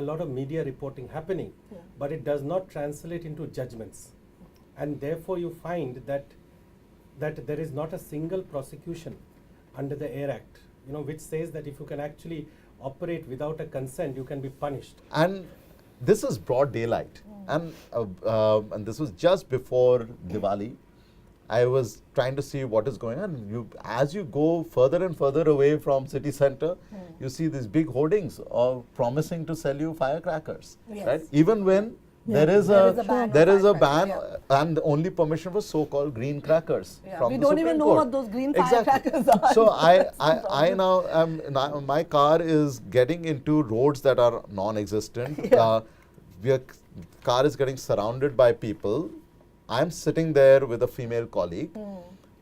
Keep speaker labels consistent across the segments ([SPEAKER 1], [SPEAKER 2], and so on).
[SPEAKER 1] a lot of media reporting happening, but it does not translate into judgments. And therefore you find that there is not a single prosecution under the Air Act, which says that if you can actually operate without a consent, you can be punished.
[SPEAKER 2] And this is broad daylight. And this was just before Diwali. I was trying to see what is going on. As you go further and further away from city center, you see these big hoardings of promising to sell you firecrackers, right? Even when there is a ban and the only permission for so-called green crackers from
[SPEAKER 3] we
[SPEAKER 2] the
[SPEAKER 3] don't
[SPEAKER 2] Supreme
[SPEAKER 3] even know
[SPEAKER 2] Court.
[SPEAKER 3] what those green firecrackers are.
[SPEAKER 2] So I now am, my car is getting into roads that are non-existent. Car is getting surrounded by people. I'm sitting there with a female colleague.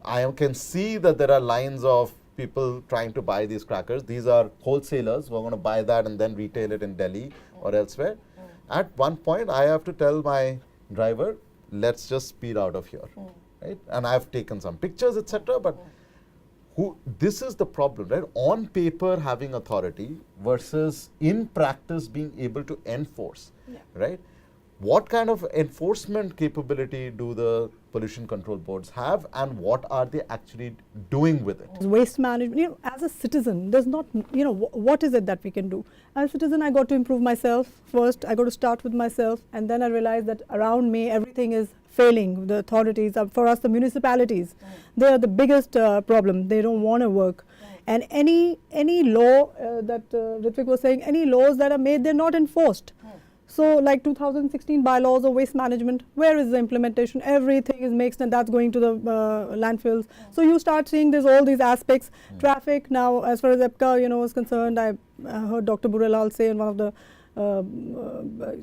[SPEAKER 2] I can see that there are lines of people trying to buy these crackers. These are wholesalers who are going to buy that and then retail it in Delhi or elsewhere. At one point, I have to tell my driver, let's just speed out of here, right? And I've taken some pictures, etc. But this is the problem, right? On paper, having authority versus in practice being able to enforce, right? What kind of enforcement capability do the pollution control boards have, and what are they actually doing with it?
[SPEAKER 3] Waste management, as a citizen, there's not, what is it that we can do? As a citizen, I got to improve myself first. I got to start with myself, and then I realized that around me, everything is failing. The authorities, for us, the municipalities, they are the biggest problem. They don't want to work. And any law that Ritvik was saying, any laws that are made, they're not enforced. So like 2016 bylaws of waste management, where is the implementation? Everything is mixed and that's going to the landfills. So you start seeing there's all these aspects. Traffic now, as far as EPCA is concerned, I heard Dr. Burelal say in one of the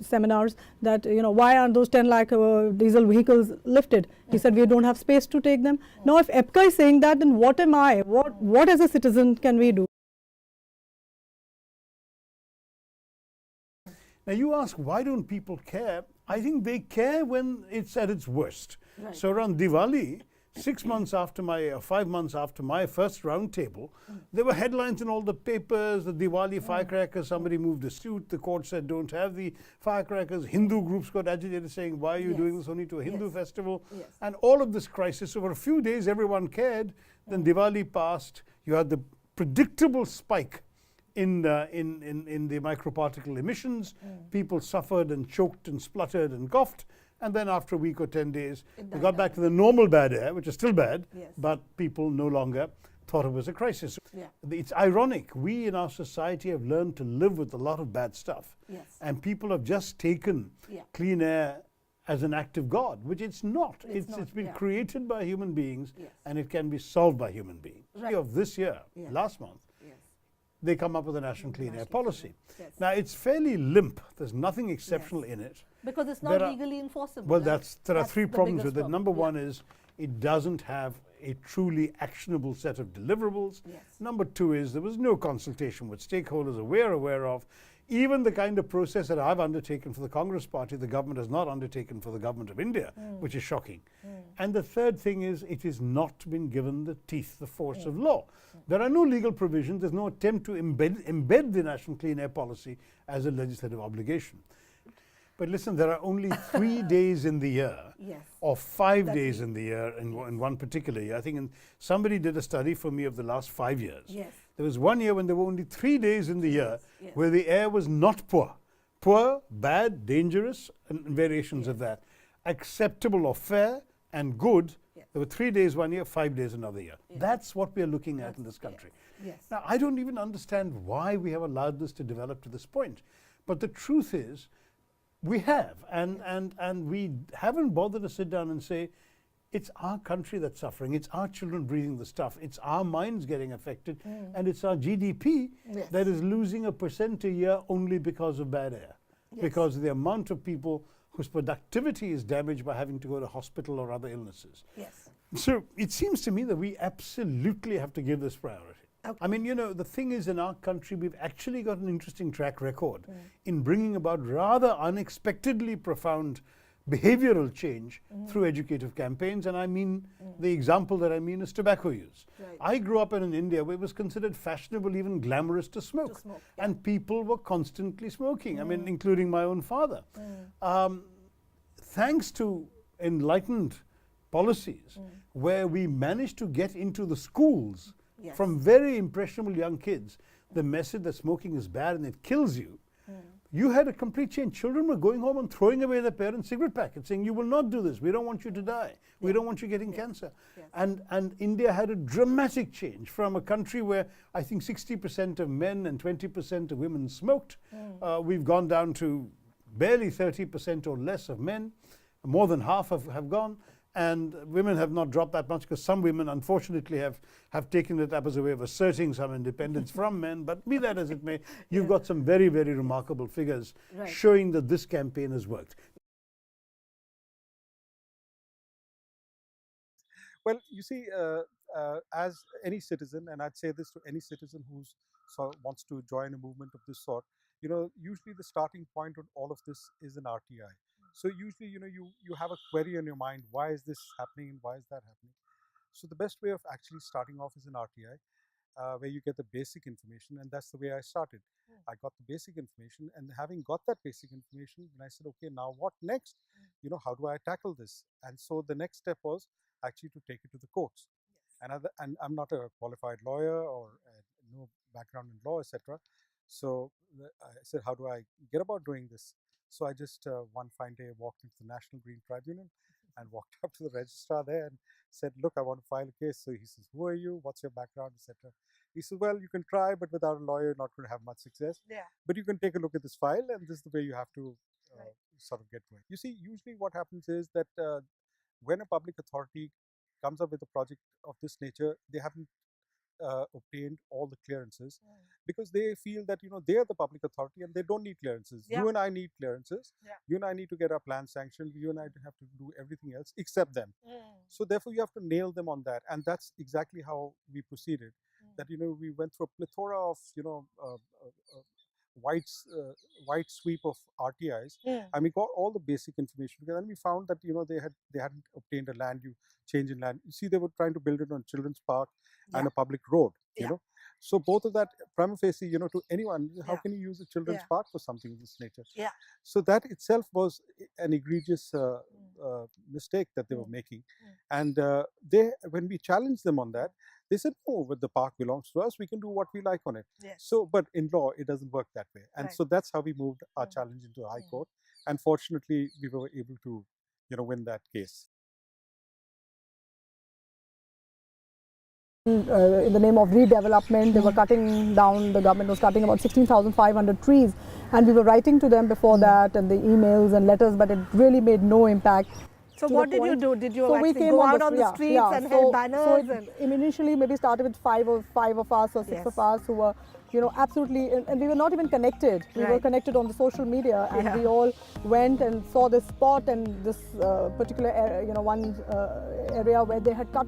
[SPEAKER 3] seminars that, why aren't those 10 lakh diesel vehicles lifted? He said, we don't have space to take them. Now if EPCA is saying that, then what am I? What as a citizen can we do?
[SPEAKER 4] Now you ask, why don't people care? I think they care when it's at its worst. Right. So around Diwali, 6 months after 5 months after my first round table, there were headlines in all the papers, the Diwali firecrackers, somebody moved a suit, the court said don't have the firecrackers, Hindu groups got agitated saying, why are you doing this only to a Hindu festival? And all of this crisis, so for a few days everyone cared, then Diwali passed, you had the predictable spike in the microparticle emissions, people suffered and choked and spluttered and coughed, and then after a week or 10 days, we got back to the normal bad air, which is still bad, but people no longer thought it was a crisis. It's ironic, we in our society have learned to live with a lot of bad stuff, and people have just taken clean air as an act of God, which it's not. It's been created by human beings, and it can be solved by human beings. Of this year, last month, they come up with a national clean air policy. Now it's fairly limp. There's nothing exceptional in it.
[SPEAKER 3] Because it's not legally enforceable.
[SPEAKER 4] Well, there are three problems with it. Number one is it doesn't have a truly actionable set of deliverables. Number two is there was no consultation with stakeholders we're aware of. Even the kind of process that I've undertaken for the Congress Party, the government has not undertaken for the government of India, which is shocking. And the third thing is it has not been given the teeth, the force of law. There are no legal provisions. There's no attempt to embed the National Clean Air Policy as a legislative obligation. But listen, there are only 3 days in the year, or 5 days in the year in one particular year. I think somebody did a study for me of the last 5 years. There was 1 year when there were only 3 days in the year where the air was not poor. Poor, bad, dangerous, and variations of that. Acceptable or fair and good. There were 3 days 1 year, 5 days another year. That's what we are looking at in this country. Now, I don't even understand why we have allowed this to develop to this point. But the truth is, we have, and we haven't bothered to sit down and say, it's our country that's suffering, it's our children breathing the stuff, it's our minds getting affected, and it's our GDP that is losing 1% a year only because of bad air. Because of the amount of people whose productivity is damaged by having to go to hospital or other illnesses. So it seems to me that we absolutely have to give this priority. I mean, the thing is, in our country, we've actually got an interesting track record in bringing about rather unexpectedly profound behavioral change through educative campaigns. And I mean, the example that I mean is tobacco use.
[SPEAKER 5] Right.
[SPEAKER 4] I grew up in an India where it was considered fashionable, even glamorous to smoke. And people were constantly smoking, I mean, including my own father. Thanks to enlightened policies where we managed to get into the schools from very impressionable young kids the message that smoking is bad and it kills you, you had a complete change. Children were going home and throwing away their parents' cigarette packets, saying, you will not do this, we don't want you to die, we don't want you getting cancer. And India had a dramatic change from a country where I think 60% of men and 20% of women smoked. We've gone down to barely 30% or less of men. More than half have gone. And women have not dropped that much, because some women, unfortunately, have taken it up as a way of asserting some independence from men. But be that as it may, you've got some very, very remarkable figures showing that this campaign has worked.
[SPEAKER 1] Well, you see, as any citizen, and I'd say this to any citizen who wants to join a movement of this sort, usually the starting point on all of this is an RTI. So usually, you have a query in your mind, why is this happening and why is that happening? So the best way of actually starting off is an RTI, where you get the basic information, and that's the way I started. I got the basic information, and having got that basic information, then I said, okay, now what next? How do I tackle this? And so the next step was actually to take it to the courts. And I'm not a qualified lawyer or no background in law, etc. So I said, how do I get about doing this? So I just one fine day walked into the National Green Tribunal and walked up to the registrar there and said, look, I want to file a case. So he says, who are you? What's your background, etc. He says, well, you can try, but without a lawyer, you're not going to have much success. But you can take a look at this file, and this is the way you have to sort of get going. You see, usually what happens is that when a public authority comes up with a project of this nature, they haven't obtained all the clearances, because they feel that they are the public authority and they don't need clearances. You and I need clearances. You and I need to get our plan sanctioned. You and I have to do everything else except them. So therefore you have to nail them on that, and that's exactly how we proceeded. That we went through a plethora of wide sweep of RTIs, and we got all the basic information. Because then we found that they hadn't obtained a land change in land. You see, they were trying to build it on children's park and a public road. So both of that, prima facie, to anyone, how can you use a children's park for something of this nature? So that itself was an egregious mistake that they were making. And when we challenged them on that, they said, no, but the park belongs to us, we can do what we like on it. So, but in law, it doesn't work that way. And so that's how we moved our challenge into the High Court. And fortunately, we were able to, win that case.
[SPEAKER 3] In the name of redevelopment, they were cutting down, the government was cutting about 16,500 trees, and we were writing to them before that, and the emails and letters, but it really made no impact.
[SPEAKER 5] So what did you do? Did you actually go out on the streets and held banners?
[SPEAKER 3] So initially maybe started with five of us or six of us who were, absolutely, and we were not even connected. We were connected on the social media, and we all went and saw this spot and this particular, one area where they had cut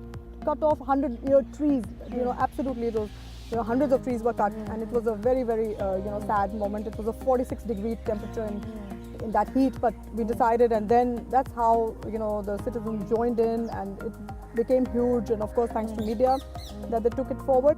[SPEAKER 3] off 100-year trees. Absolutely, those hundreds of trees were cut, and it was a very, very sad moment. It was a 46-degree temperature in that heat, but we decided, and then that's how the citizens joined in, and it became huge. And of course, thanks to media, that they took it forward.